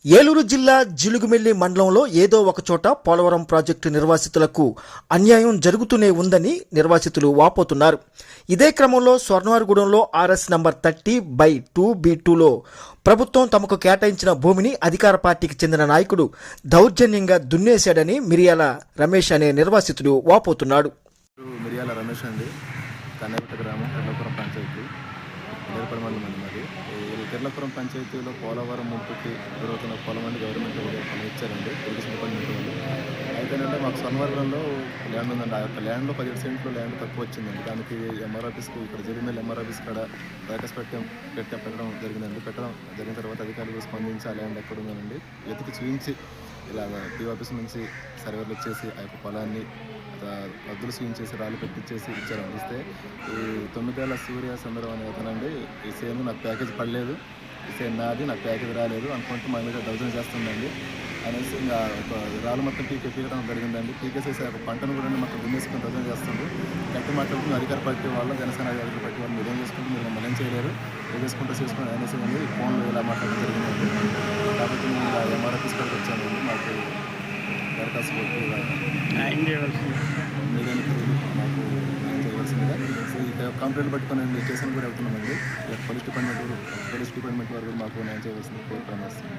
ఏలూరు జిల్లా జిలుగుమిల్లి మండలంలో ఏదో ఒకచోట పోలవరం ప్రాజెక్టు నిర్వాసితులకు అన్యాయం జరుగుతూనే ఉందని నిర్వాసితులు వాపోతున్నారు. ఇదే క్రమంలో స్వర్ణవారిగూడెంలో ఆర్ఎస్ నంబర్ 30/2B2లో ప్రభుత్వం తమకు కేటాయించిన భూమిని అధికార పార్టీకి చెందిన నాయకుడు దౌర్జన్యంగా దున్నేశాడని మిరియాల రమేష్ అనే నిర్వాసితుడు వాపోతున్నాడు. మిరియాల రమేష్ అండి, కన్నెపేట గ్రామం, కిర్లపురం పంచాయతీ, నేర్పడి మండలం అండి. మరి ఈ కిర్లపురం పంచాయతీలో పోలవరం ముంపుకి జరుగుతున్న పొలం అండి గవర్నమెంట్ పొలం ఇచ్చారండి ఇరిగేషన్ డిపార్ట్మెంట్ వాళ్ళు. అయితేనంటే మాకు స్వర్ణవారిగూడెంలో ల్యాండ్ ఉందండి. ఆ యొక్క ల్యాండ్లో 17 సెంట్లు ల్యాండ్ తక్కువ వచ్చిందండి. దానికి ఎంఆర్ ఆఫీస్కి, ఇక్కడ జిల్లుమిల్లి ఎంఆర్ ఆఫీస్ కాడ దరఖాస్తు పెట్టడం జరిగిందండి. పెట్టడం జరిగిన తర్వాత అధికారులు స్పందించి ఆ ల్యాండ్ ఎక్కడ ఉందనండి వెతికి చూపించి ఇలాగ టీ ఆఫీస్ నుంచి సర్వేలు వచ్చేసి ఆ యొక్క పొలాన్ని రద్దులు చూపించేసి రాళ్ళు పెట్టించేసి ఇచ్చారండి. ఇస్తే ఈ 9 ఏళ్ల సూర్య సందర్భం అనే అతనండి, ఈ సేమ్ నాకు ప్యాకేజ్ పడలేదు, ఈ సేమ్ నాది, నాకు ప్యాకేజ్ రాలేదు అనుకుంటూ మా మీద డౌజన్ చేస్తుందండి అనేసి ఇంకా ఒక రాళ్ళు మొత్తం పీకడం జరిగిందండి. పీకేసేసి ఒక పంటను కూడా మొత్తం దున్నేసుకుని డౌజన్ చేస్తుంది. గట్టి మాట్లాడుకుని అధికార పార్టీ వాళ్ళు, జనసేన అధికార పార్టీ వాళ్ళు మీరు ఏం చేసుకుంటూ మీరు మమ్మల్ని ఏం చేయలేరు, ఏం చేసుకుంటూ అనేసి అండి ఫోన్లో ఇలా మాట్లాడడం జరిగిందండి. కాబట్టి మేము ఇలా ఎంఆర్ ఆఫీస్ కాడికి వచ్చామండి. మాకు దరఖాస్తు పెట్టి మాకు చేయవలసిందిగా ఇక కంప్లైంట్ పట్టుకొని స్టేషన్ కూడా వెళ్తున్నామండి. పోలీస్ డిపార్ట్మెంట్ వారు కూడా మాకు న్యాయం చేయవలసింది కోరుకొని వస్తుంది.